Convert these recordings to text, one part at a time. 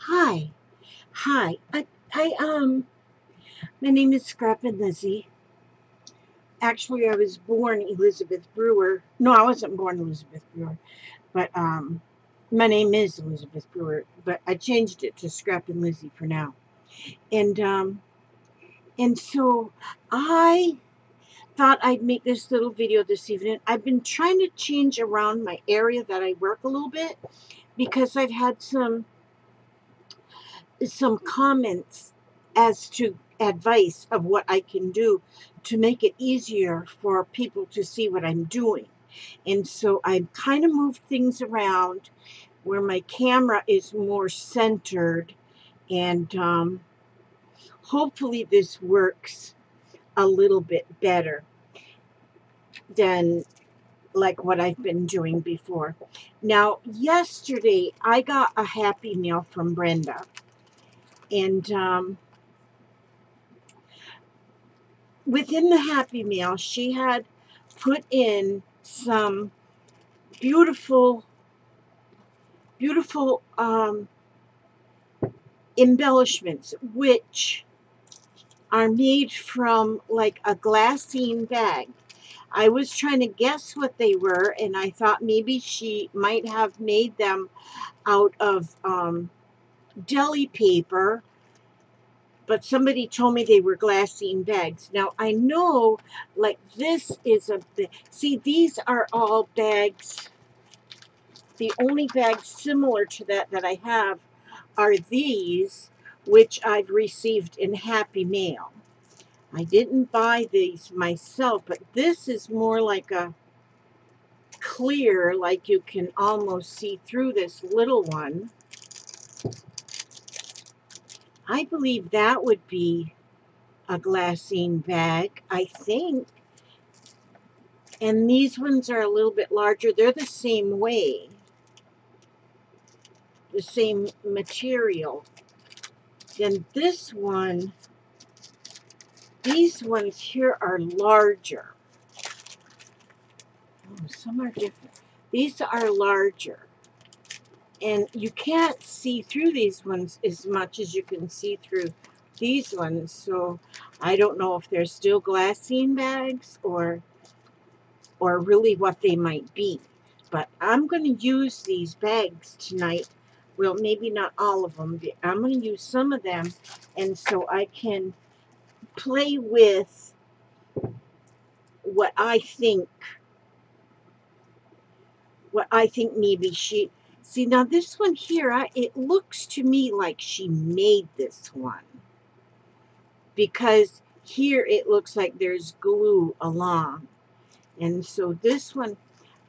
Hi. Hi. My name is Scrappin' Lizzie. Actually, I was born Elizabeth Brewer. No, I wasn't born Elizabeth Brewer, but my name is Elizabeth Brewer, but I changed it to Scrappin' Lizzie for now. And so I thought I'd make this little video this evening. I've been trying to change around my area that I work a little bit because I've had some comments as to advice of what I can do to make it easier for people to see what I'm doing. And so I kind of moved things around where my camera is more centered, and hopefully this works a little bit better than like what I've been doing before. Now, yesterday I got a happy mail from Brenda, and within the Happy Meal, she had put in some beautiful, beautiful embellishments, which are made from like a glassine bag. I was trying to guess what they were, and I thought maybe she might have made them out of deli paper, but somebody told me they were glassine bags. Now I know, like, this is see, these are all bags. The only bags similar to that I have are these, which I've received in Happy Mail. I didn't buy these myself, but this is more like a clear, like you can almost see through this little one. I believe that would be a glassine bag, I think. And these ones are a little bit larger. They're the same way, the same material. Then this one, these ones here are larger. Oh, some are different. These are larger. And you can't see through these ones as much as you can see through these ones. So I don't know if they're still glassine bags or really what they might be. But I'm going to use these bags tonight. Well, maybe not all of them. But I'm going to use some of them, and so I can play with what I think maybe she, see, now this one here, it looks to me like she made this one, because here it looks like there's glue along. And so this one,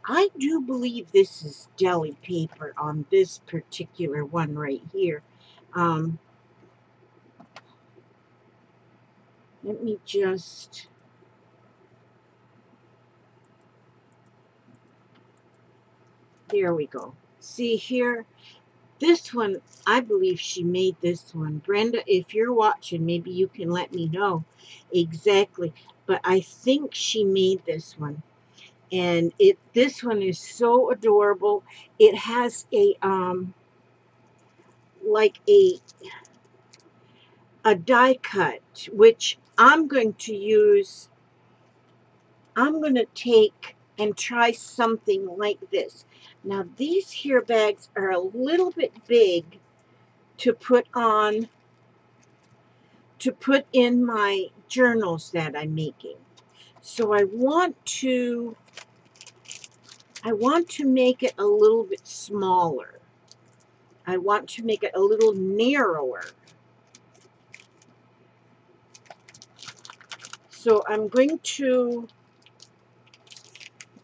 I do believe this is deli paper on this particular one right here. Let me just, there we go. See here, this one, I believe she made this one. Brenda, if you're watching, maybe you can let me know exactly. But I think she made this one. And this one is so adorable. It has a like a die cut, which I'm going to use. I'm going to take and try something like this. Now, these here bags are a little bit big to put in my journals that I'm making. So I want to make it a little bit smaller. I want to make it a little narrower. So I'm going to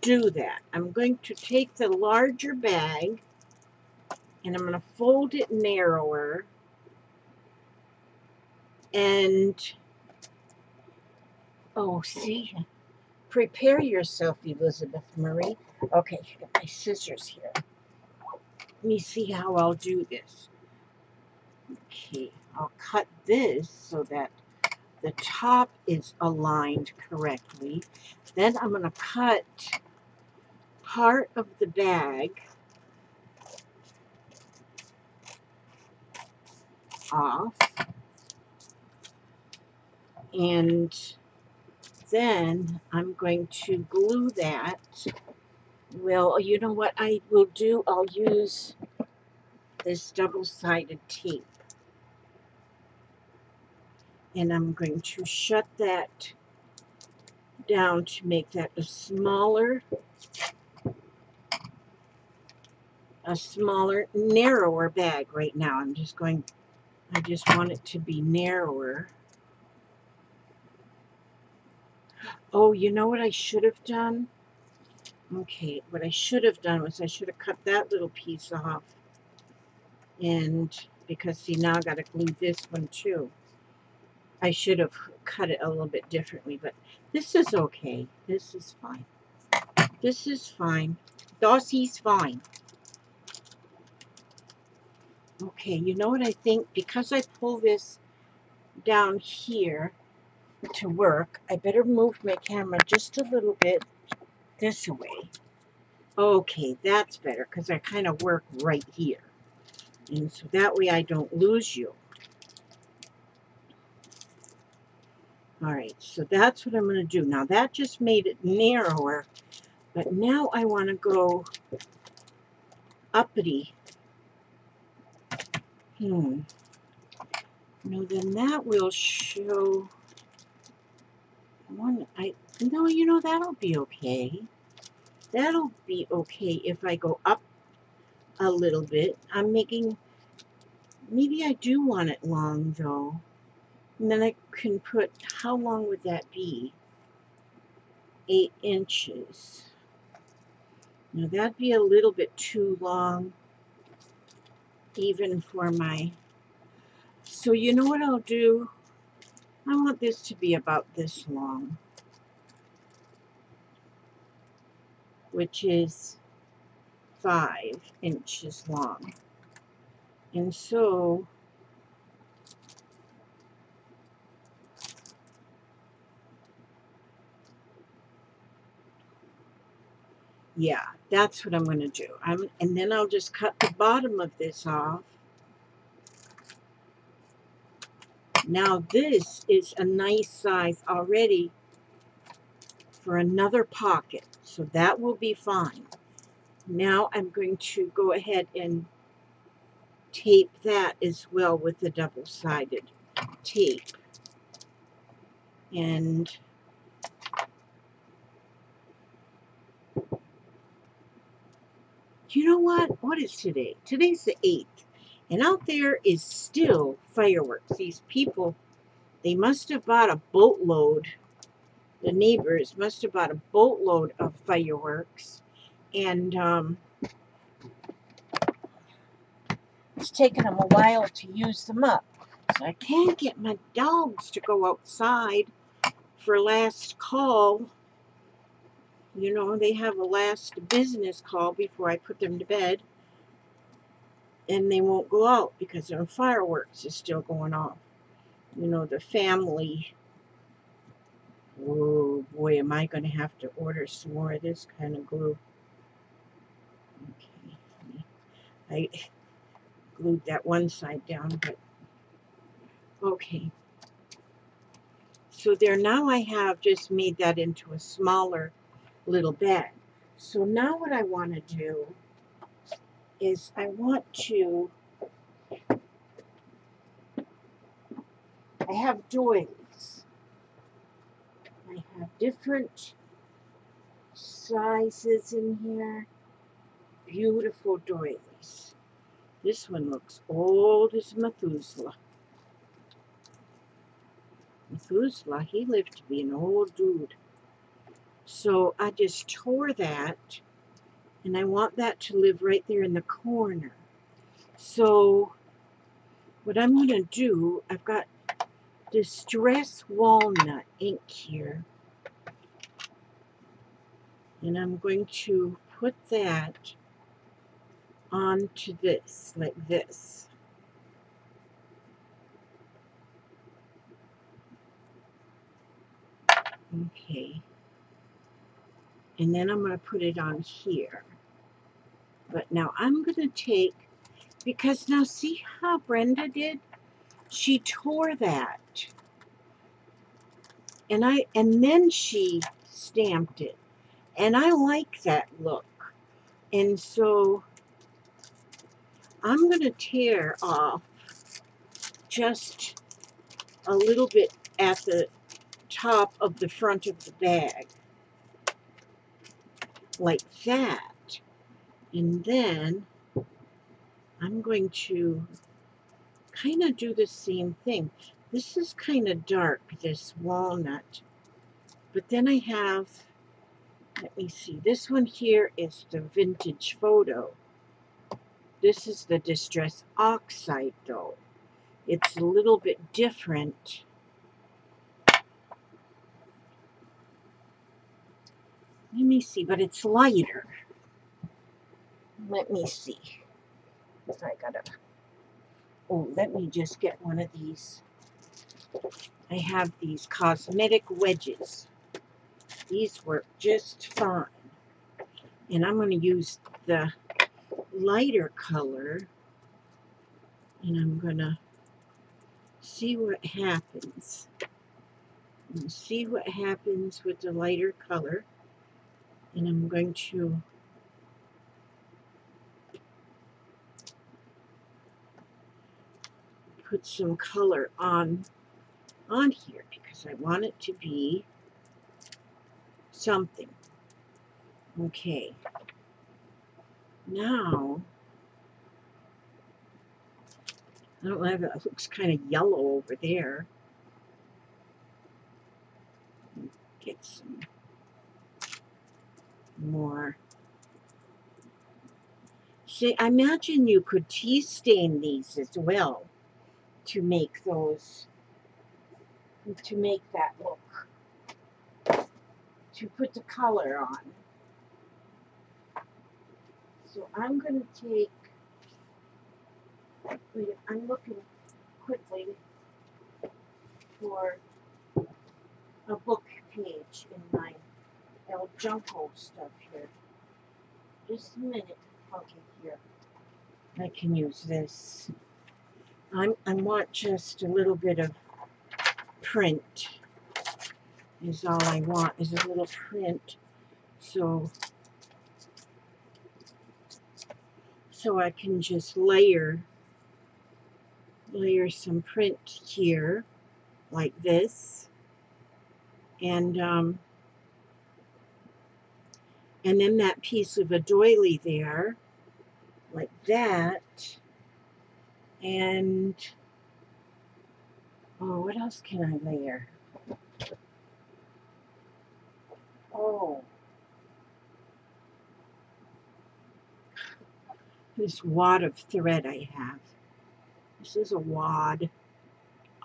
do that. I'm going to take the larger bag and I'm going to fold it narrower. And, oh, see, prepare yourself, Elizabeth Marie. Okay, I got my scissors here. Let me see how I'll do this. Okay, I'll cut this so that the top is aligned correctly. Then I'm going to cut part of the bag off. And then I'm going to glue that. Well, you know what I will do? I'll use this double-sided tape. And I'm going to shut that down to make that a smaller, narrower bag right now. I just want it to be narrower. Oh, you know what I should have done? Okay, what I should have done was I should have cut that little piece off. And because see, now I got to glue this one too. I should have cut it a little bit differently, but this is okay. This is fine. This is fine. Dossie's fine. Okay, you know what I think? Because I pull this down here to work, I better move my camera just a little bit this way. Okay, that's better because I kind of work right here. And so that way I don't lose you. All right, so that's what I'm going to do. Now that just made it narrower, but now I want to go uppity. No, then that will show one. No, you know, that'll be okay. That'll be okay if I go up a little bit. Maybe I do want it long though. And then I can put, how long would that be? 8 inches. Now that'd be a little bit too long, even for my, so you know what I'll do? I want this to be about this long, which is 5 inches long. And so, yeah, that's what I'm going to do. And then I'll just cut the bottom of this off. Now this is a nice size already for another pocket, so that will be fine. Now I'm going to go ahead and tape that as well with the double-sided tape. And you know what? What is today? Today's the 8th. And out there is still fireworks. These people, they must have bought a boatload. The neighbors must have bought a boatload of fireworks. And it's taken them a while to use them up. So I can't get my dogs to go outside for last call. You know, they have a last business call before I put them to bed. And they won't go out because their fireworks is still going off. You know, the family. Oh boy, am I going to have to order some more of this kind of glue. Okay. I glued that one side down, but okay. So there, now I have just made that into a smaller little bag. So now what I want to do is I have doilies. I have different sizes in here. Beautiful doilies. This one looks old as Methuselah. Methuselah, he lived to be an old dude. So I just tore that, and I want that to live right there in the corner. So what I'm going to do, I've got Distress Walnut ink here, and I'm going to put that onto this, like this. Okay. And then I'm going to put it on here. But now I'm going to take, because now see how Brenda did? She tore that. And then she stamped it. And I like that look. And so I'm going to tear off just a little bit at the top of the front of the bag. Like that. And then I'm going to kind of do the same thing. This is kind of dark, this walnut. But then I have, let me see, this one here is the vintage photo. This is the distress oxide though. It's a little bit different. Let me see, but it's lighter. Let me see. I gotta, oh, let me just get one of these. I have these cosmetic wedges. These work just fine. And I'm going to use the lighter color. And I'm going to see what happens. And see what happens with the lighter color. And I'm going to put some color on here because I want it to be something. Okay. Now, I don't know if it looks kind of yellow over there. Get some more. See, I imagine you could tea stain these as well to make those, to make that look, to put the color on. So I'm going to take, wait, I'm looking quickly for a book page in my El Junco stuff here. Just a minute. Okay, here. I can use this. I want just a little bit of print. Is all I want is a little print. So I can just layer some print here like this, and then that piece of a doily there like that, and oh, what else can I layer? Oh, this wad of thread I have. This is a wad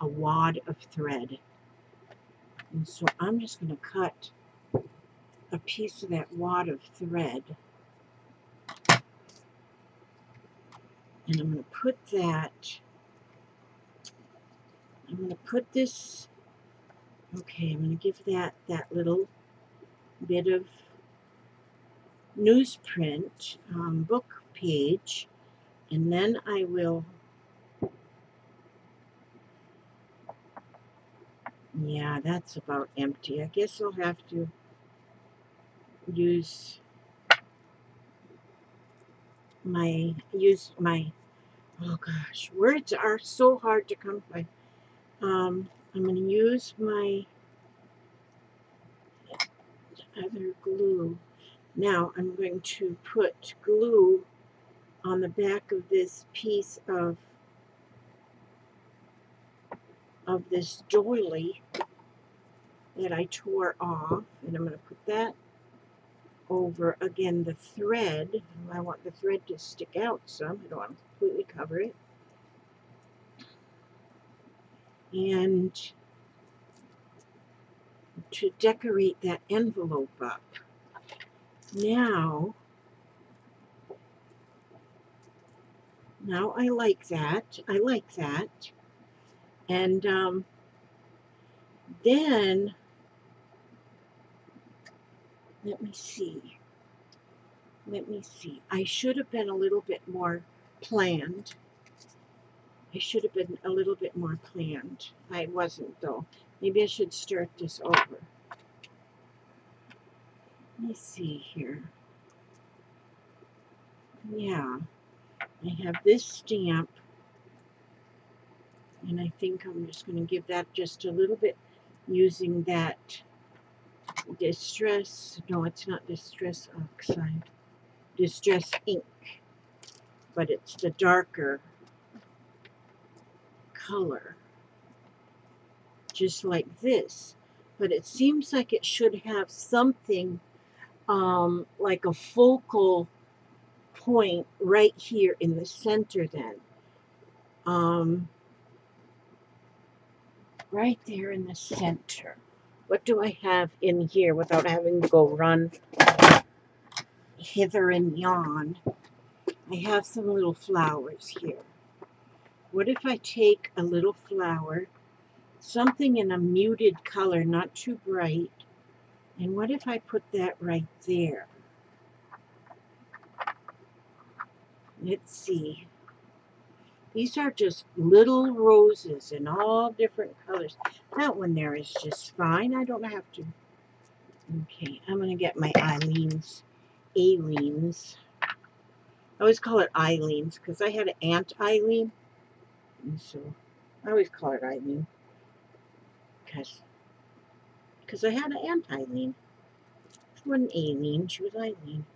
of thread. And so I'm just going to cut a piece of that wad of thread. And I'm going to put that, I'm going to put this, okay, I'm going to give that little bit of newsprint book page. And then I will, yeah, that's about empty. I guess I'll have to use my, oh gosh, words are so hard to come by. I'm going to use my other glue. Now I'm going to put glue on the back of this piece of this doily that I tore off, and I'm going to put that over, again, the thread. I want the thread to stick out some. I don't want to completely cover it. And to decorate that envelope up. Now I like that. I like that. And then, let me see. I should have been a little bit more planned. I should have been a little bit more planned. I wasn't, though. Maybe I should start this over. Let me see here. Yeah, I have this stamp, and I think I'm just going to give that just a little bit using that distress. No, it's not distress oxide. Distress ink, but it's the darker color, just like this. But it seems like it should have something like a focal point right here in the center then. Right there in the center. What do I have in here without having to go run hither and yon? I have some little flowers here. What if I take a little flower, something in a muted color, not too bright, and what if I put that right there? Let's see. These are just little roses in all different colors. That one there is just fine. I don't have to. Okay, I'm going to get my Eileen's. I always call it Eileen's because I had an Aunt Eileen. And so I always call it Eileen because I had an Aunt Eileen. She wasn't Aileen, she was Eileen.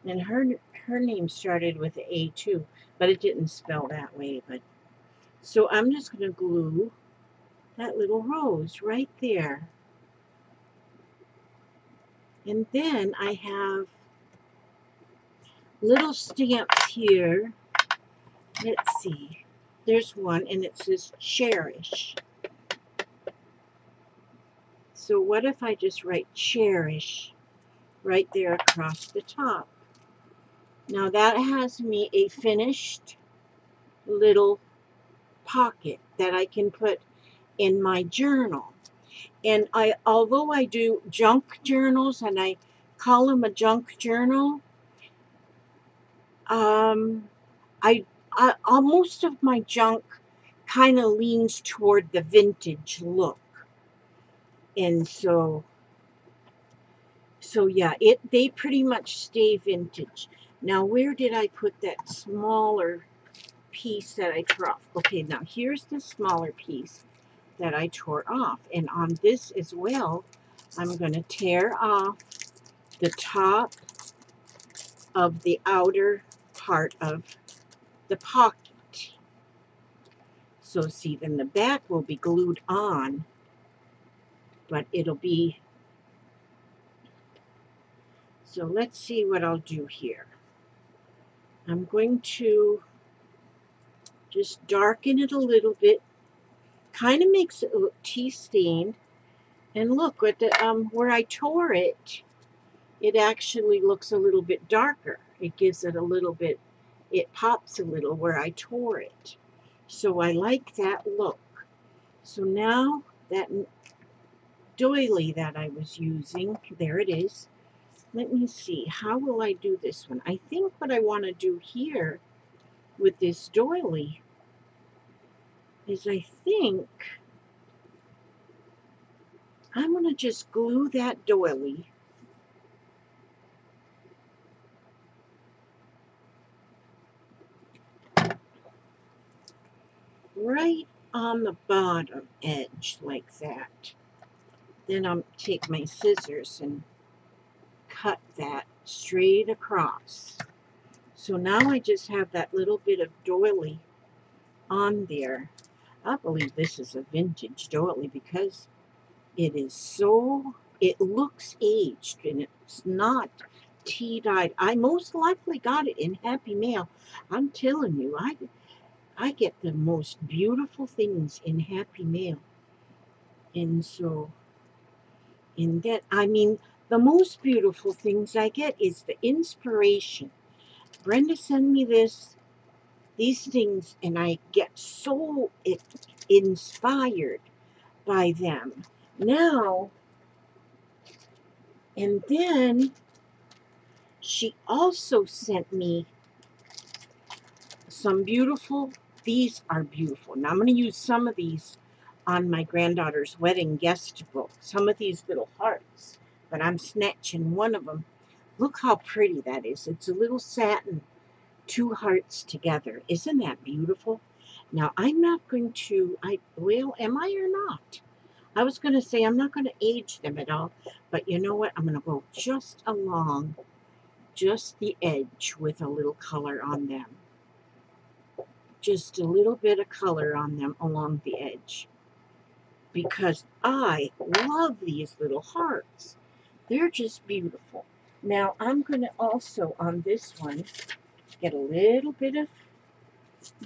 And her name started with an A too, but it didn't spell that way. But so I'm just going to glue that little rose right there. And then I have little stamps here. Let's see. There's one, and it says cherish. So what if I just write cherish right there across the top? Now that has me a finished little pocket that I can put in my journal. And although I do junk journals and I call them a junk journal, most of my junk kind of leans toward the vintage look. And so yeah, they pretty much stay vintage. Now, where did I put that smaller piece that I tore off? Okay, now here's the smaller piece that I tore off. And on this as well, I'm going to tear off the top of the outer part of the pocket. So see, then the back will be glued on, but it'll be... So let's see what I'll do here. I'm going to just darken it a little bit. Kind of makes it look tea-stained. And look, at the, where I tore it, it actually looks a little bit darker. It gives it a little bit, it pops a little where I tore it. So I like that look. So now that doily that I was using, there it is. Let me see, how will I do this one? I think what I want to do here with this doily is I think I'm going to just glue that doily right on the bottom edge like that. Then I'll take my scissors and cut that straight across. So now I just have that little bit of doily on there. I believe this is a vintage doily because it is so, it looks aged and it's not tea-dyed. I most likely got it in Happy Mail. I'm telling you, I get the most beautiful things in Happy Mail. And so, in that, I mean, the most beautiful things I get is the inspiration. Brenda sent me these things, and I get so inspired by them. Now, and then she also sent me some beautiful these are beautiful. Now I'm going to use some of these on my granddaughter's wedding guest book. Some of these little hearts, but I'm snatching one of them. Look how pretty that is. It's a little satin, two hearts together. Isn't that beautiful? Now I'm not going to, well, am I or not? I was going to say I'm not going to age them at all, but you know what? I'm going to go just along just the edge with a little color on them. Just a little bit of color on them along the edge. Because I love these little hearts. They're just beautiful. Now I'm going to also, on this one, get a little bit of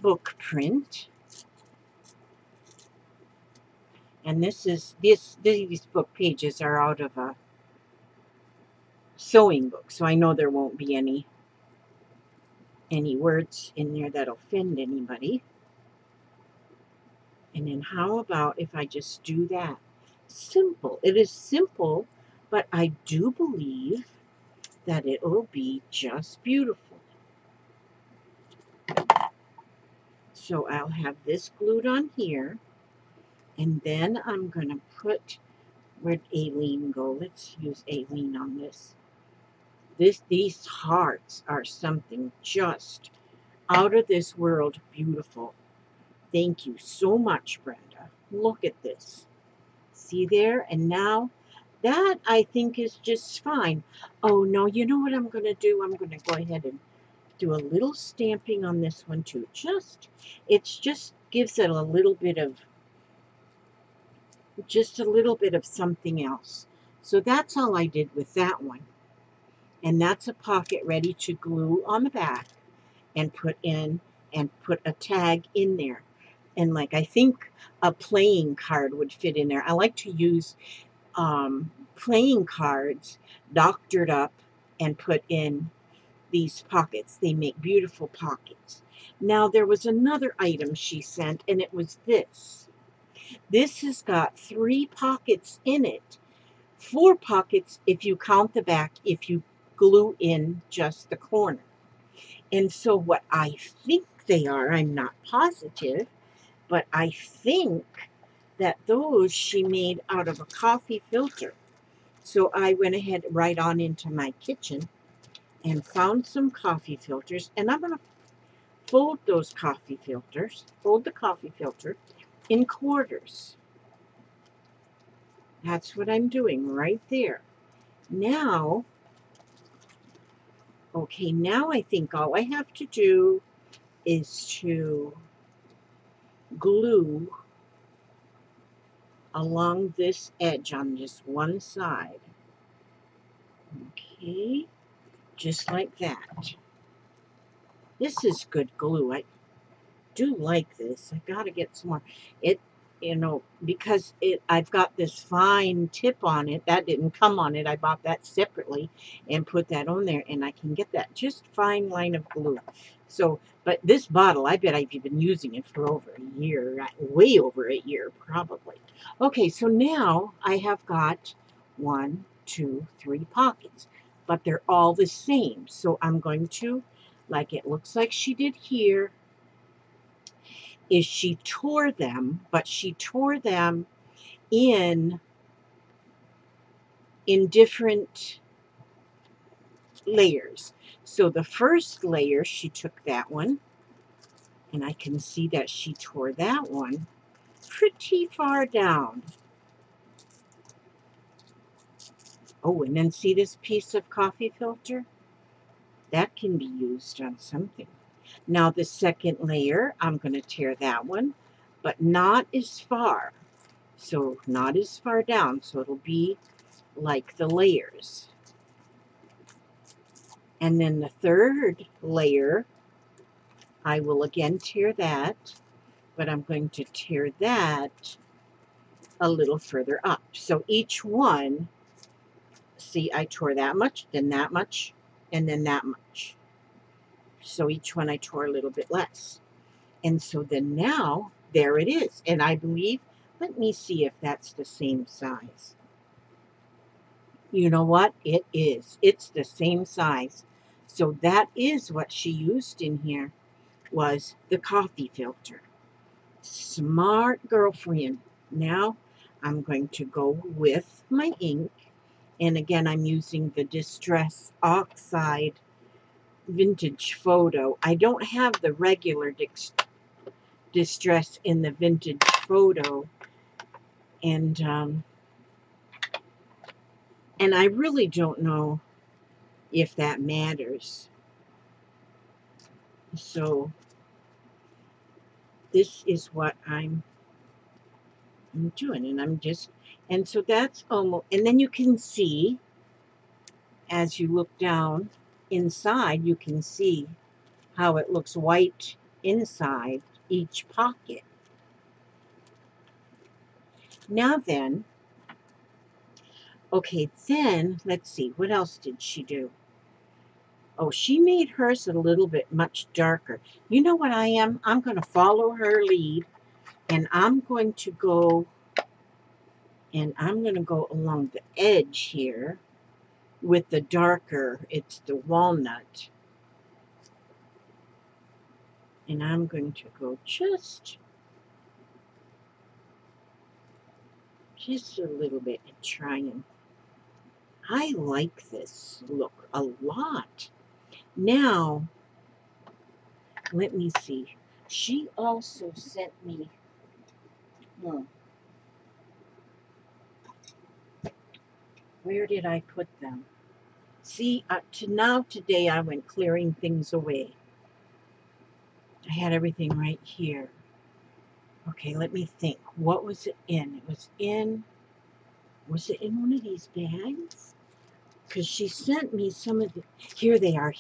book print. And these book pages are out of a sewing book, so I know there won't be any words in there that offend anybody. And then how about if I just do that? Simple. It is simple, but I do believe that it will be just beautiful. So I'll have this glued on here, and then I'm going to put, where'd Aileen go? Let's use Aileen on this. These hearts are something just out of this world beautiful. Thank you so much, Brenda. Look at this. See there? And now that I think is just fine. Oh no, you know what I'm going to do? I'm going to go ahead and do a little stamping on this one too. It just gives it a little bit of, just a little bit of something else. So that's all I did with that one. And that's a pocket ready to glue on the back and put in and put a tag in there. And like I think a playing card would fit in there. I like to use playing cards doctored up and put in these pockets. They make beautiful pockets. Now there was another item she sent, and it was this. This has got 3 pockets in it. 4 pockets if you count the back, if you glue in just the corner. And so what I think they are, I'm not positive, but I think that those she made out of a coffee filter. So I went ahead right on into my kitchen and found some coffee filters, and I'm going to fold those coffee filters, fold the coffee filter in quarters. That's what I'm doing right there. Now, okay, now I think all I have to do is to glue along this edge on just one side. Okay, just like that. This is good glue. I do like this. I gotta get some more. It, because I've got this fine tip on it. That didn't come on it. I bought that separately and put that on there, and I can get that just fine line of glue. So, but this bottle, I bet I've been using it for over a year, way over a year, probably. Okay, so now I have got 1, 2, 3 pockets, but they're all the same. So I'm going to, like it looks like she did here, is she tore them, but she tore them in different layers. So the first layer, she took that one, and I can see that she tore that one pretty far down. Oh, and then see this piece of coffee filter? That can be used on something. Now the second layer, I'm going to tear that one, but not as far. So not as far down, so it'll be like the layers. And then the third layer, I will again tear that, but I'm going to tear that a little further up. So each one, see, I tore that much, then that much, and then that much. So each one I tore a little bit less. And so then now, there it is. And I believe, let me see if that's the same size. You know what? It is. It's the same size. So that is what she used in here. was the coffee filter. Smart girlfriend. Now I'm going to go with my ink. And again, I'm using the Distress Oxide Vintage Photo. I don't have the regular Distress in the Vintage Photo. And I really don't know if that matters. So this is what I'm doing, and so that's almost, and then you can see, as you look down inside, you can see how it looks white inside each pocket. Now then, okay, then let's see, what else did she do? Oh, she made hers a little bit much darker. You know what I am? I'm going to follow her lead, and I'm going to go along the edge here with the darker, it's the walnut. And I'm going to go just a little bit and try and, I like this look a lot. Now, let me see. She also sent me, where did I put them? See, today I went clearing things away. I had everything right here. Okay, let me think. What was it in? Was it in one of these bags? Because she sent me some of the, here they are.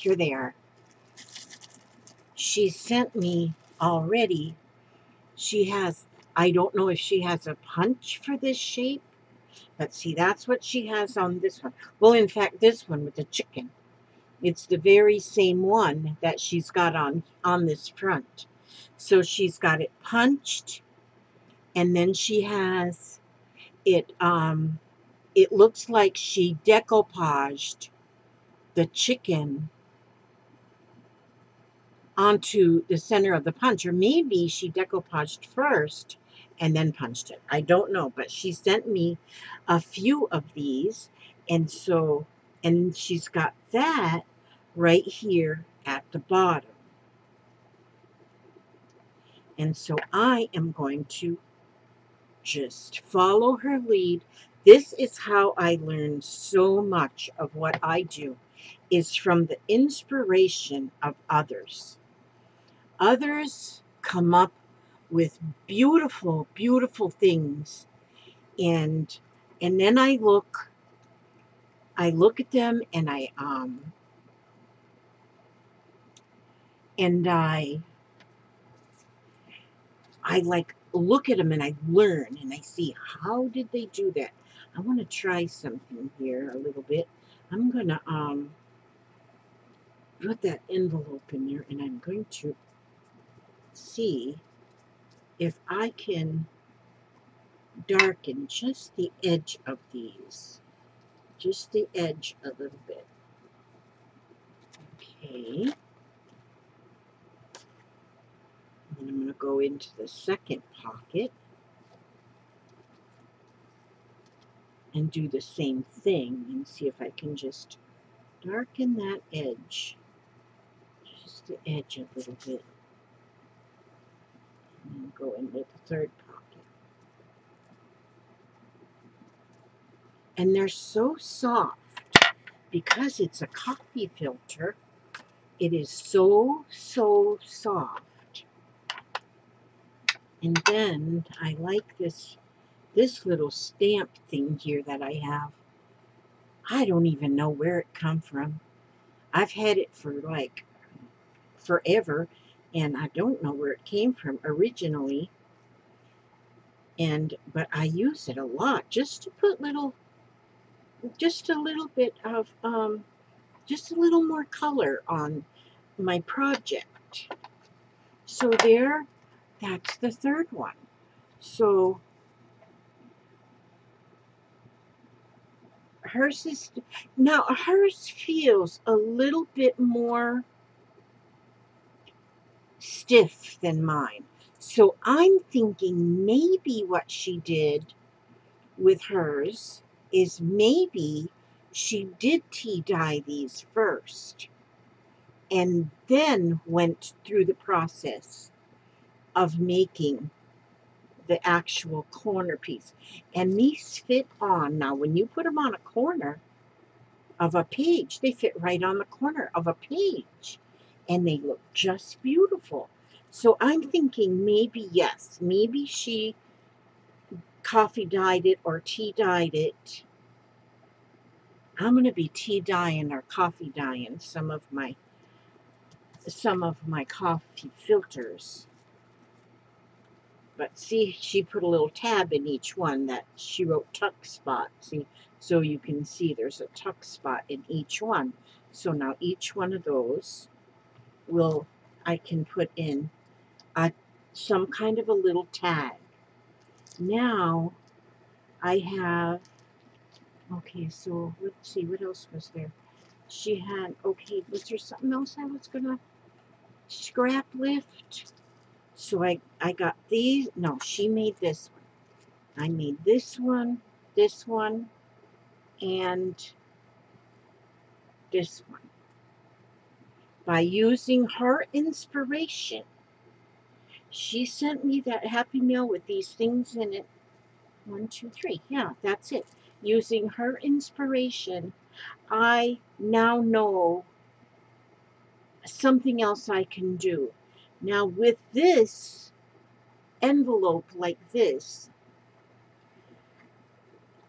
She sent me already, I don't know if she has a punch for this shape, but see, that's what she has on this one. Well, in fact, this one with the chicken, it's the very same one that she's got on this front. So she's got it punched, and then she has it, it looks like she decoupaged the chicken onto the center of the punch, or maybe she decoupaged first and then punched it. I don't know, but she sent me a few of these, and she's got that right here at the bottom. And so I am going to just follow her lead. This is how I learn so much of what I do, is from the inspiration of others. Others come up with beautiful, beautiful things, and then I look at them, and I like look at them, and I learn, and I see, how did they do that? I want to try something here a little bit. I'm gonna put that envelope in there, and I'm going to see if I can darken just the edge of these. Just the edge a little bit. Okay. And I'm going to go into the second pocket and do the same thing and see if I can just darken that edge. Just the edge a little bit. And then go into the third pocket. And they're so soft because it's a coffee filter. It is so, so soft. And then I like this little stamp thing here that I have. I don't even know where it come from. I've had it for like forever, and I don't know where it came from originally. But I use it a lot just to put just a little bit of, just a little more color on my project. So there, that's the third one. So hers feels a little bit more stiff than mine. So I'm thinking maybe what she did with hers is maybe she did tea dye these first and then went through the process of making the actual corner piece. And these fit on. Now, when you put them on a corner of a page, they fit right on the corner of a page. And they look just beautiful. So I'm thinking maybe, yes, maybe she coffee dyed it or tea dyed it. I'm going to be tea dyeing or coffee dyeing some of my coffee filters. But see, she put a little tab in each one that she wrote tuck spot. See, so you can see there's a tuck spot in each one. So now each one of those I can put in some kind of a little tag. Now I have, okay, so let's see, what else was there? She had, okay, was there something else I was going to scrap lift? So I got these. No, she made this one. I made this one, and this one. By using her inspiration, she sent me that Happy Meal with these things in it. 1, 2, 3. Yeah, that's it. Using her inspiration, I now know something else I can do. Now, with this envelope like this,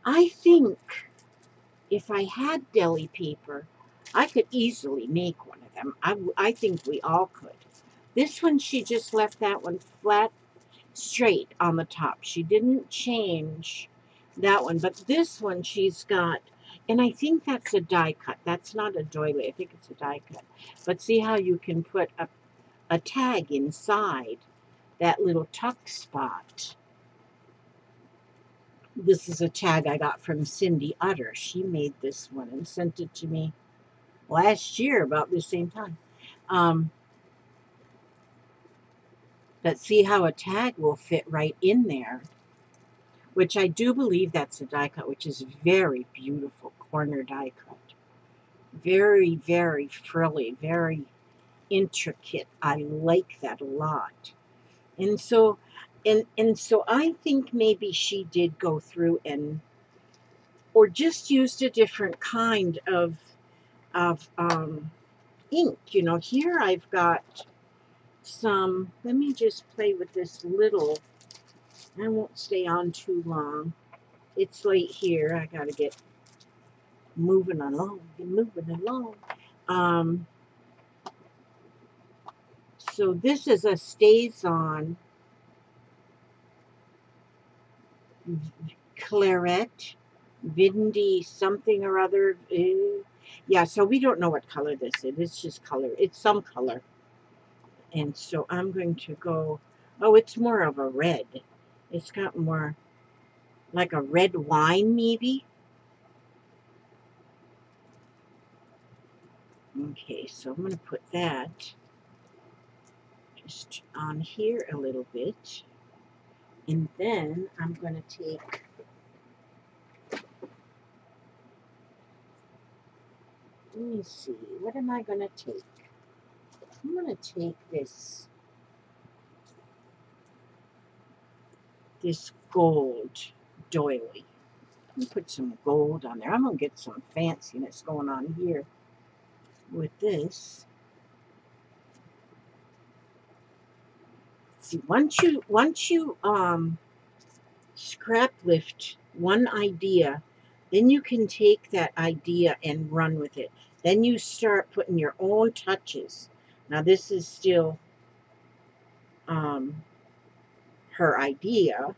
I think if I had deli paper, I could easily make one of them. I think we all could. This one, she just left that one flat, straight on the top. She didn't change that one. But this one, she's got, and I think that's a die cut. That's not a doily. I think it's a die cut. But see how you can put a tag inside that little tuck spot. This is a tag I got from Cindy Utter. She made this one and sent it to me last year about the same time. But see how a tag will fit right in there, which I do believe that's a die cut, which is very beautiful corner die cut. Very, very frilly, very intricate. I like that a lot. And so so I think maybe she did go through or just used a different kind of ink. You know, here I've got some, let me just play with this little, I won't stay on too long. It's late here. I got to get moving along. So this is a Stays-On Claret Vindy something or other. Yeah, so we don't know what color this is. It's just color. It's some color. And so I'm going to go, oh, it's more of a red. It's got more like a red wine maybe. Okay, so I'm going to put that just on here a little bit. And then I'm going to take, let me see, what am I going to take? I'm going to take this gold doily. Let me put some gold on there. I'm going to get some fanciness going on here with this. See, once you scrap lift one idea, then you can take that idea and run with it. Then you start putting your own touches. Now this is still her idea.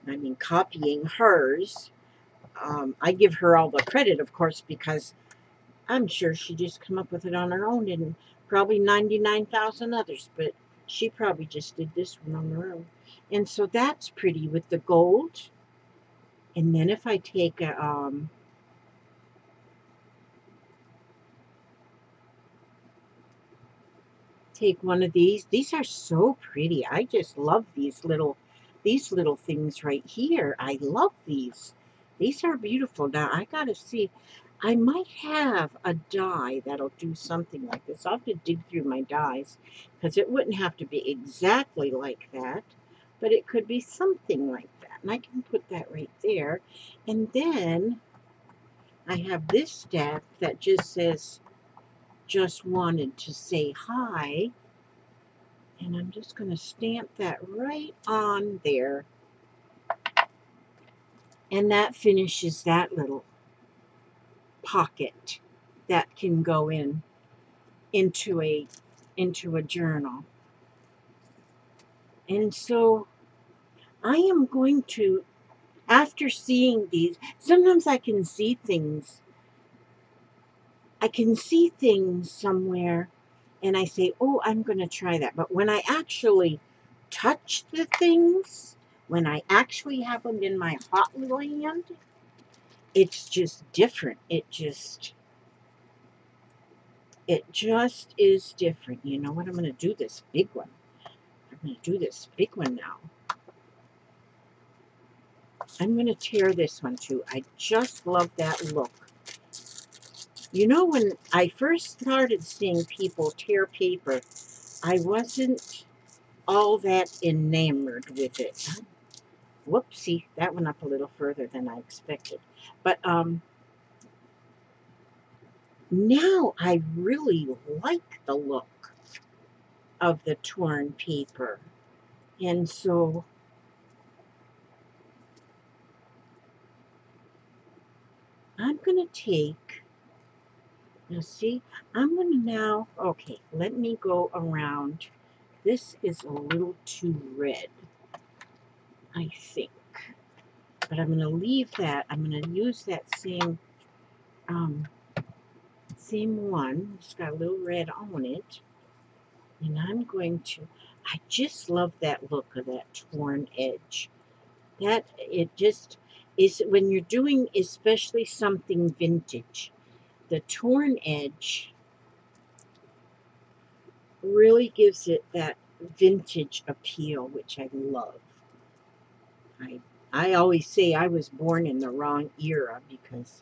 I mean, copying hers. I give her all the credit, of course, because I'm sure she just come up with it on her own, and probably 99,000 others, but she probably just did this one on her own. And so that's pretty with the gold. And then if I take a, take one of these. These are so pretty. I just love these little things right here. I love these. These are beautiful. Now I gotta see. I might have a die that'll do something like this. I'll have to dig through my dies because it wouldn't have to be exactly like that, but it could be something like that. And I can put that right there. And then I have this stack that just says, just wanted to say hi. And I'm just going to stamp that right on there. And that finishes that little pocket that can go into a journal. And so I am going to, after seeing these, sometimes I can see things. I can see things somewhere and I say, oh, I'm going to try that. But when I actually touch the things, when I actually have them in my hot hand, it's just different. It just is different. You know what? I'm going to do this big one. I'm going to do this big one now. I'm going to tear this one too. I just love that look. You know, when I first started seeing people tear paper, I wasn't all that enamored with it. Whoopsie, that went up a little further than I expected. But now I really like the look of the torn paper. And so I'm going to take, now see, I'm going to now, okay, let me go around. This is a little too red, I think. But I'm going to leave that. I'm going to use that same one. It's got a little red on it. And I'm going to, I just love that look of that torn edge. That, it just is, when you're doing especially something vintage, the torn edge really gives it that vintage appeal, which I love. I always say I was born in the wrong era because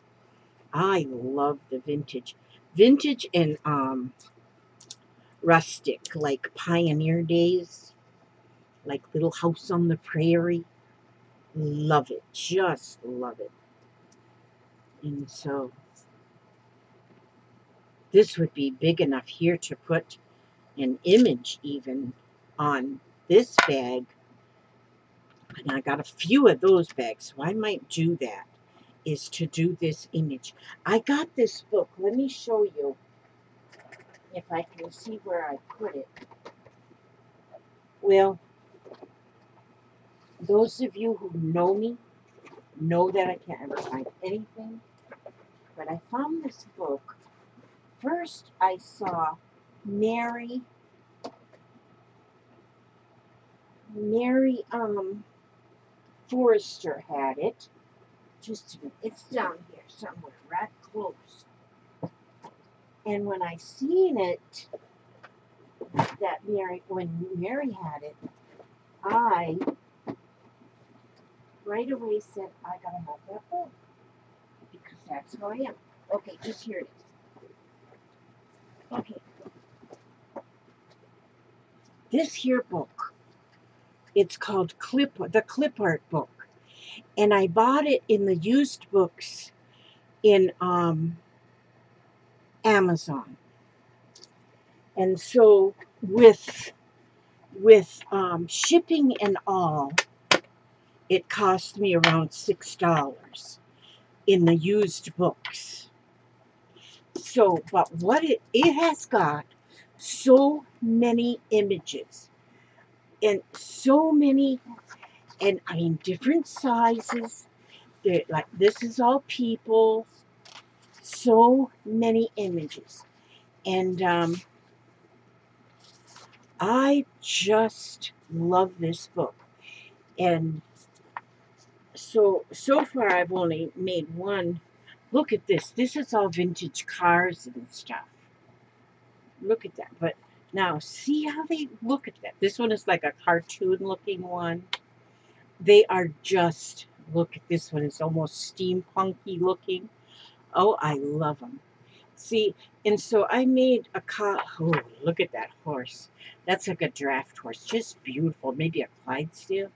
I love the vintage. Vintage and rustic, like pioneer days, like Little House on the Prairie. Love it. Just love it. And so this would be big enough here to put an image even on this bag. And I got a few of those bags, so I might do that, is to do this image. I got this book. Let me show you if I can see where I put it. Well, those of you who know me know that I can't ever find anything. But I found this book. First, I saw Mary Forrester had it. Just a minute. It's down here somewhere, right close. And when I seen it, when Mary had it, I right away said, I gotta have that book. Because that's who I am. Okay, just here it is. Okay. This here book, it's called the Clip Art book. And I bought it in the used books in Amazon. And so with shipping and all, it cost me around $6 in the used books. So, but what it has got so many images and so many, and I mean different sizes. They're like, this is all people. So many images, and I just love this book. And so far I've only made one. Look at this. This is all vintage cars and stuff. Look at that. But Now, see how they look at that. This one is like a cartoon looking one. They are just, look at this one. It's almost steampunky looking. Oh, I love them. See, and so I made a oh, look at that horse. That's like a draft horse. Just beautiful. Maybe a Clydesdale.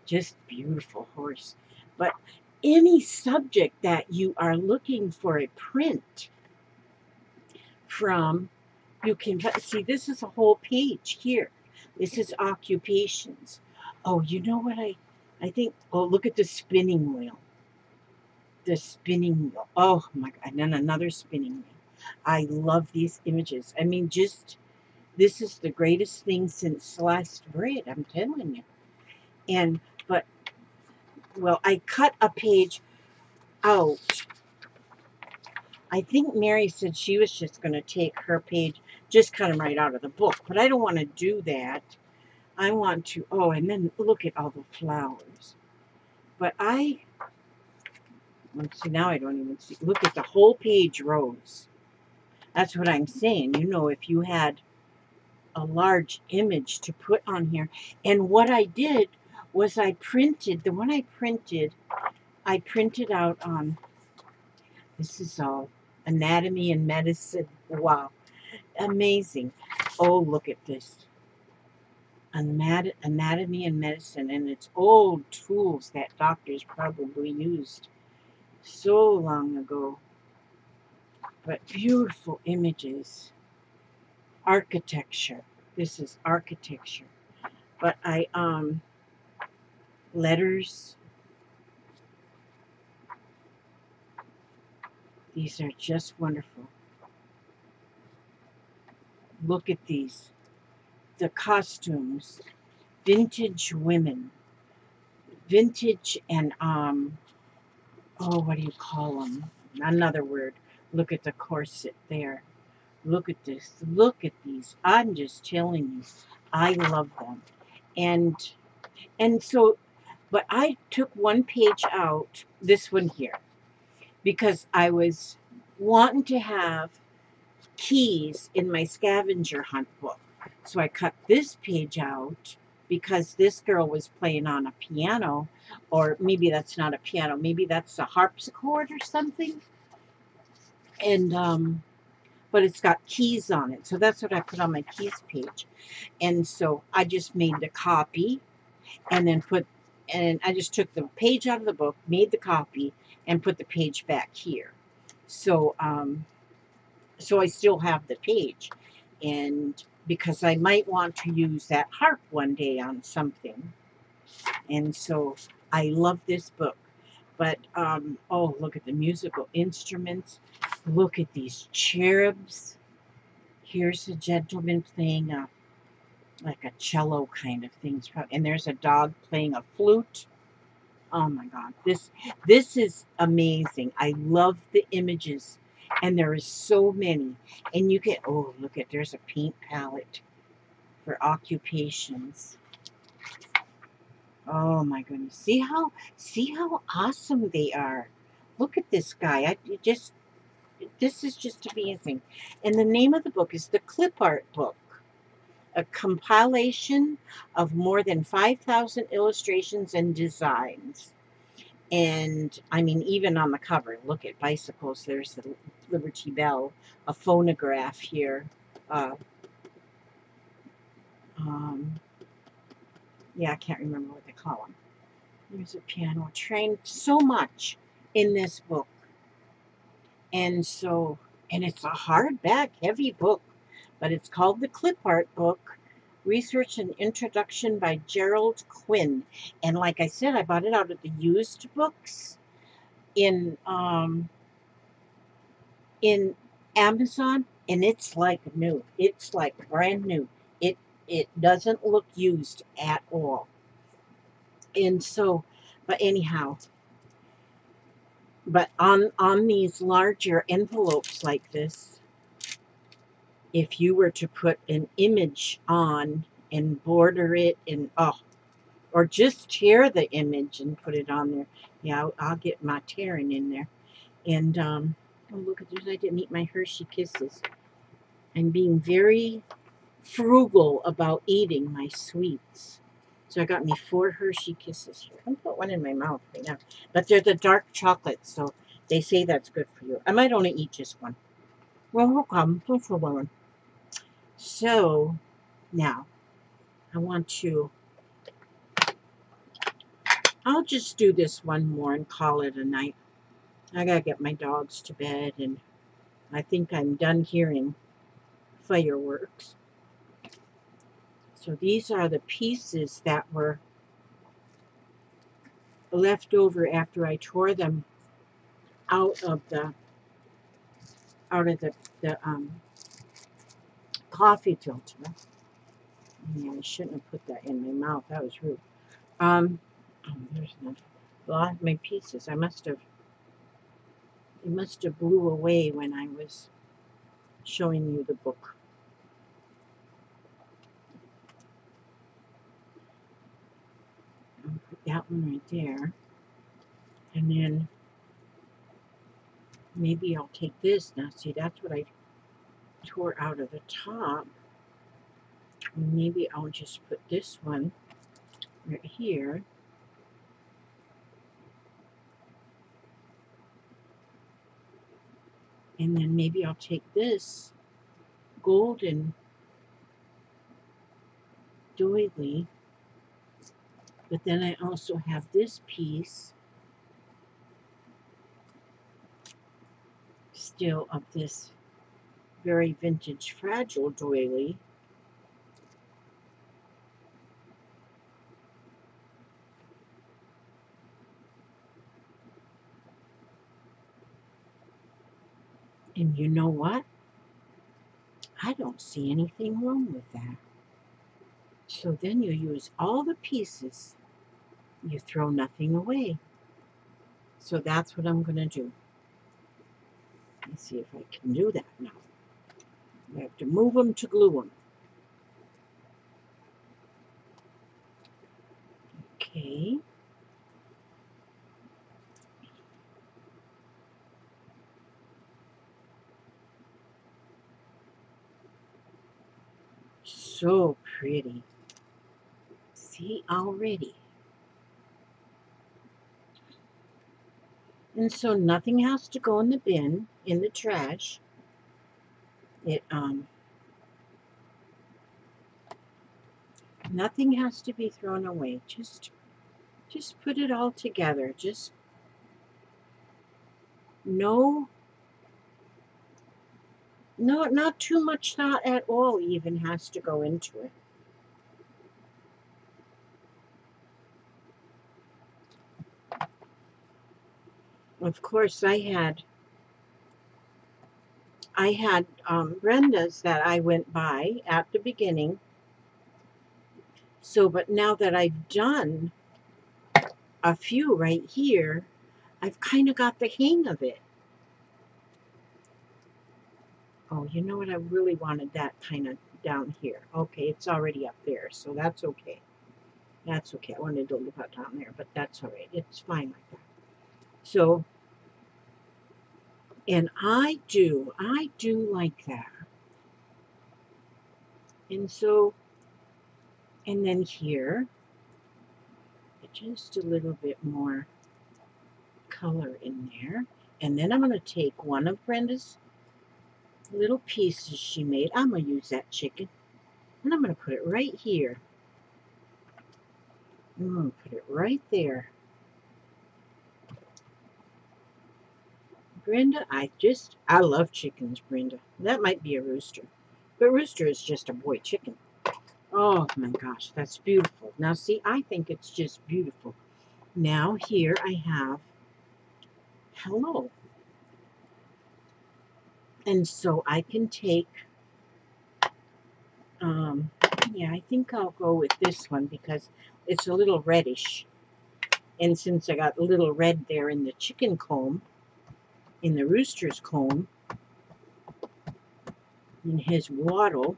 Just beautiful horse. But any subject that you are looking for a print from, you can see this is a whole page here. This is occupations. Oh, you know what I think, oh, look at the spinning wheel. The spinning wheel. Oh my God. And then another spinning wheel. I love these images. I mean, just this is the greatest thing since sliced bread, I'm telling you. And but well, I cut a page out. I think Mary said she was just going to take her page, just cut them right out of the book. But I don't want to do that. I want to, oh, and then look at all the flowers. But let's see, now I don't even see. Look at the whole page rows. That's what I'm saying. You know, if you had a large image to put on here. And what I did was I printed, the one I printed out on, this is all anatomy and medicine. Wow. Amazing. Oh, look at this. Anatomy and medicine, and it's old tools that doctors probably used so long ago. But beautiful images. Architecture. This is architecture. But letters. These are just wonderful. Look at these. The costumes. Vintage women. Vintage and oh, what do you call them? Another word. Look at the corset there. Look at this. Look at these. I'm just telling you, I love them. And so, but I took one page out, this one here, because I was wanting to have keys in my scavenger hunt book. So I cut this page out because this girl was playing on a piano, or maybe that's not a piano, maybe that's a harpsichord or something. And but it's got keys on it. So that's what I put on my keys page. And so I just made the copy and then and I just took the page out of the book, made the copy, and put the page back here. So, so I still have the page. And because I might want to use that harp one day on something. And so I love this book. But, oh, look at the musical instruments. Look at these cherubs. Here's a gentleman playing like a cello kind of thing. And there's a dog playing a flute. Oh my God, this is amazing. I love the images, and there is so many. And you get, oh, look at, there's a paint palette for occupations. Oh my goodness, see how awesome they are. Look at this guy. This is just amazing. And the name of the book is the Clip Art Book, a compilation of more than 5,000 illustrations and designs. And I mean, even on the cover, look at bicycles. There's the Liberty Bell, a phonograph here. Uh, um, yeah, I can't remember what they call them. There's a piano, train, so much in this book. And so, and it's a hardback, heavy book, but it's called the Clip Art Book, Research and Introduction by Gerald Quinn. And like I said, I bought it out of the used books in Amazon, and it's like new. It's like brand new. It doesn't look used at all. And so, but anyhow, but on these larger envelopes like this, if you were to put an image on and border it and oh, or just tear the image and put it on there. Yeah, I'll get my tearing in there. And oh, look at this! I didn't eat my Hershey Kisses. I'm being very frugal about eating my sweets. So I got me 4 Hershey Kisses here. I'm gonna put one in my mouth right now. But they're the dark chocolate, so they say that's good for you. I might only eat just one. Well, we'll come. Just for one. So now I want to. I'll just do this one more and call it a night. I gotta get my dogs to bed, and I think I'm done hearing fireworks. So these are the pieces that were left over after I tore them out of the the coffee filter. Yeah, I shouldn't have put that in my mouth. That was rude. Oh, there's enough. A lot of my pieces. It must have blew away when I was showing you the book. I'll put that one right there. And then maybe I'll take this. Now, see, that's what I tore out of the top. And maybe I'll just put this one right here. And then maybe I'll take this golden doily. But then I also have this piece still of this very vintage fragile doily. And you know what? I don't see anything wrong with that. So then you use all the pieces. You throw nothing away. So that's what I'm going to do. Let's see if I can do that now. I have to move them to glue them. Okay. So pretty. See already. And so nothing has to go in the bin, in the trash. Nothing has to be thrown away. Just put it all together. Just no, not too much thought at all even has to go into it. Of course, I had Brenda's that I went by at the beginning. So, but now that I've done a few right here, I've kind of got the hang of it. Oh, you know what? I really wanted that kind of down here. Okay, it's already up there, so that's okay. That's okay. I wanted to look out down there, but that's all right. It's fine like that. So, and I do like that. And so, and then here, just a little bit more color in there. And then I'm going to take one of Brenda's little pieces she made. I'm going to use that chicken. And I'm going to put it right here. I'm going to put it right there. Brenda, I love chickens, Brenda. That might be a rooster. But rooster is just a boy chicken. Oh my gosh, that's beautiful. Now see, I think it's just beautiful. Now here I have hello. And so I can take, yeah, I think I'll go with this one because it's a little reddish. And since I got a little red there in the chicken comb, in the rooster's comb, in his wattle,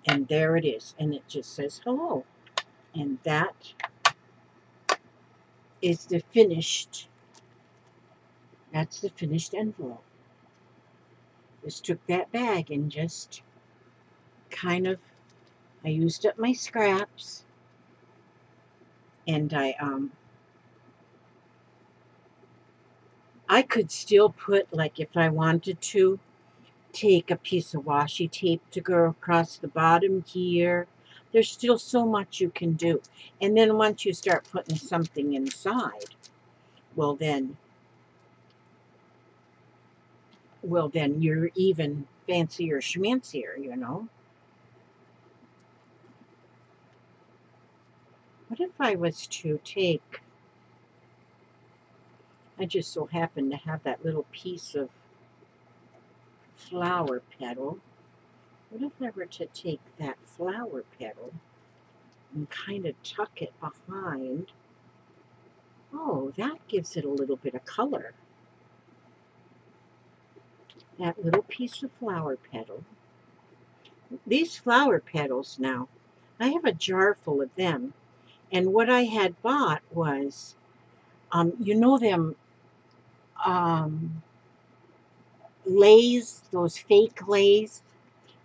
and there it is. And it just says hello. And that is the finished That's the finished envelope. Just took that bag and just kind of, I used up my scraps, and I could still put, like, if I wanted to, take a piece of washi tape to go across the bottom here. There's still so much you can do. And then once you start putting something inside, well then you're even fancier schmancier, you know. What if I was to take, I just so happen to have that little piece of flower petal. What if I were to take that flower petal and kind of tuck it behind? Oh, that gives it a little bit of color. That little piece of flower petal. These flower petals now, I have a jar full of them. And what I had bought was, you know them Lays, those fake Lays?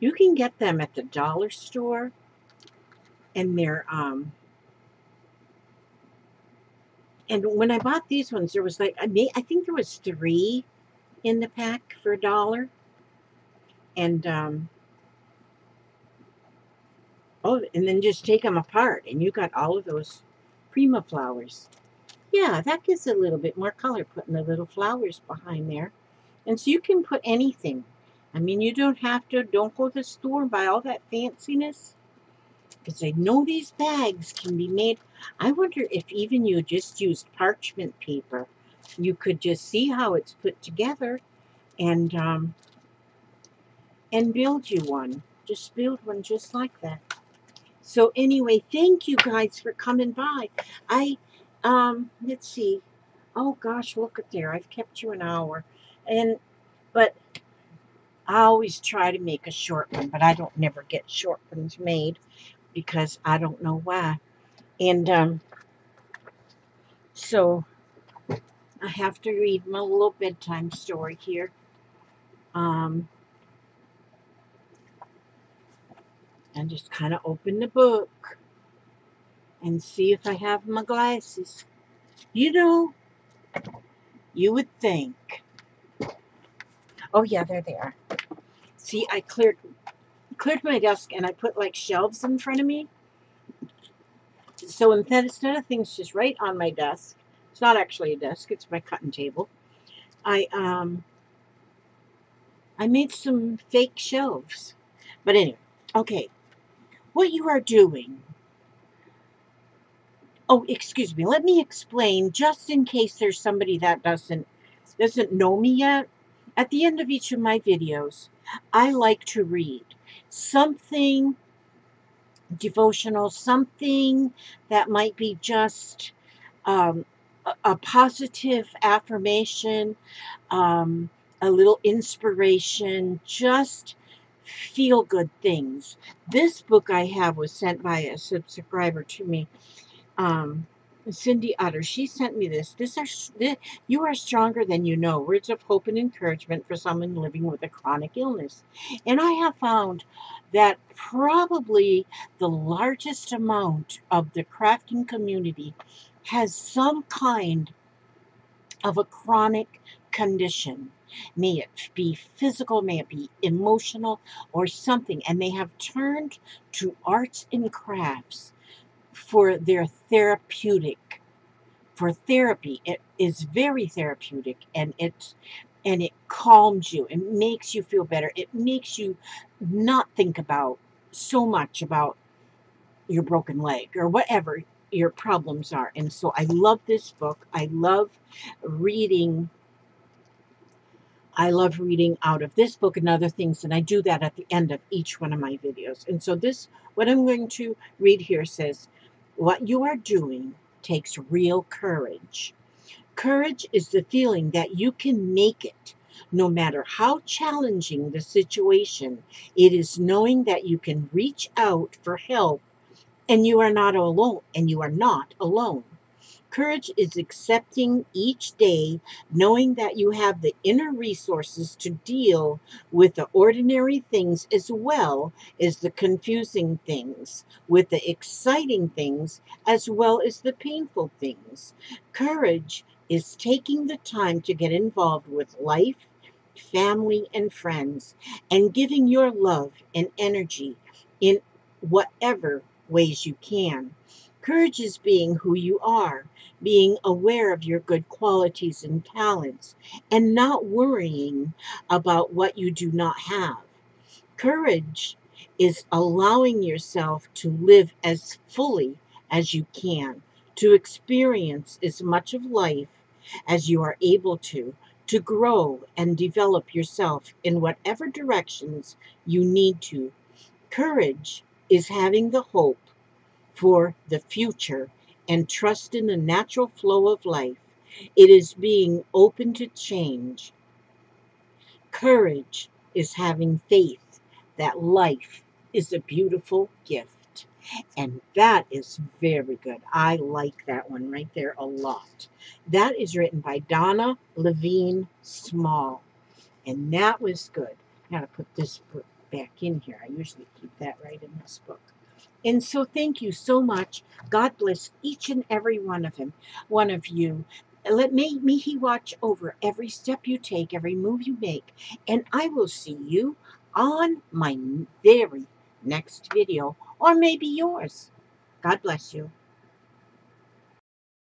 You can get them at the dollar store, and they're and when I bought these ones, there was like I think there was 3 in the pack for $1, and oh, and then just take them apart, and you got all of those Prima flowers. Yeah, that gives it a little bit more color, putting the little flowers behind there. And so you can put anything. I mean, you don't have to, don't go to the store and buy all that fanciness, because I know these bags can be made. I wonder if even you just used parchment paper, you could just see how it's put together and build you one. Just build one just like that. So anyway, thank you guys for coming by. Let's see. Oh gosh, look at there. I've kept you an hour. But I always try to make a short one, but I don't never get short ones made because I don't know why. And so I have to read my little bedtime story here. And just kind of open the book and see if I have my glasses. You know, you would think. Oh yeah, there they are. See, I cleared my desk and I put like shelves in front of me. So instead of things just right on my desk, it's not actually a desk, it's my cutting table. I made some fake shelves. But anyway, okay. What you are doing. Oh, excuse me. Let me explain, just in case there's somebody that doesn't know me yet. At the end of each of my videos, I like to read something devotional, something that might be just a positive affirmation, a little inspiration, just feel good things. This book I have was sent by a subscriber to me, Cindy Utter. She sent me this. You are stronger than you know. Words of hope and encouragement for someone living with a chronic illness. And I have found that probably the largest amount of the crafting community has some kind of a chronic condition. May it be physical, may it be emotional, or something. And they have turned to arts and crafts for their for therapy. It is very therapeutic, and it calms you. It makes you feel better. It makes you not think about so much about your broken leg or whatever your problems are. And so I love this book. I love reading out of this book and other things, and I do that at the end of each one of my videos. And so what I'm going to read here says, what you are doing takes real courage. Courage is the feeling that you can make it, no matter how challenging the situation. It is knowing that you can reach out for help and you are not alone. Courage is accepting each day, knowing that you have the inner resources to deal with the ordinary things as well as the confusing things, with the exciting things as well as the painful things. Courage is taking the time to get involved with life, family, and friends, and giving your love and energy in whatever ways you can. Courage is being who you are, being aware of your good qualities and talents, and not worrying about what you do not have. Courage is allowing yourself to live as fully as you can, to experience as much of life as you are able to grow and develop yourself in whatever directions you need to. Courage is having the hope for the future and trust in the natural flow of life. It is being open to change. Courage is having faith that life is a beautiful gift. And that is very good. I like that one right there a lot. That is written by Donna Levine Small. And that was good. I gotta put this book back in here. I usually keep that right in this book. And so thank you so much. God bless each and every one of you. Let me he watch over every step you take, every move you make. And I will see you on my very next video, or maybe yours. God bless you.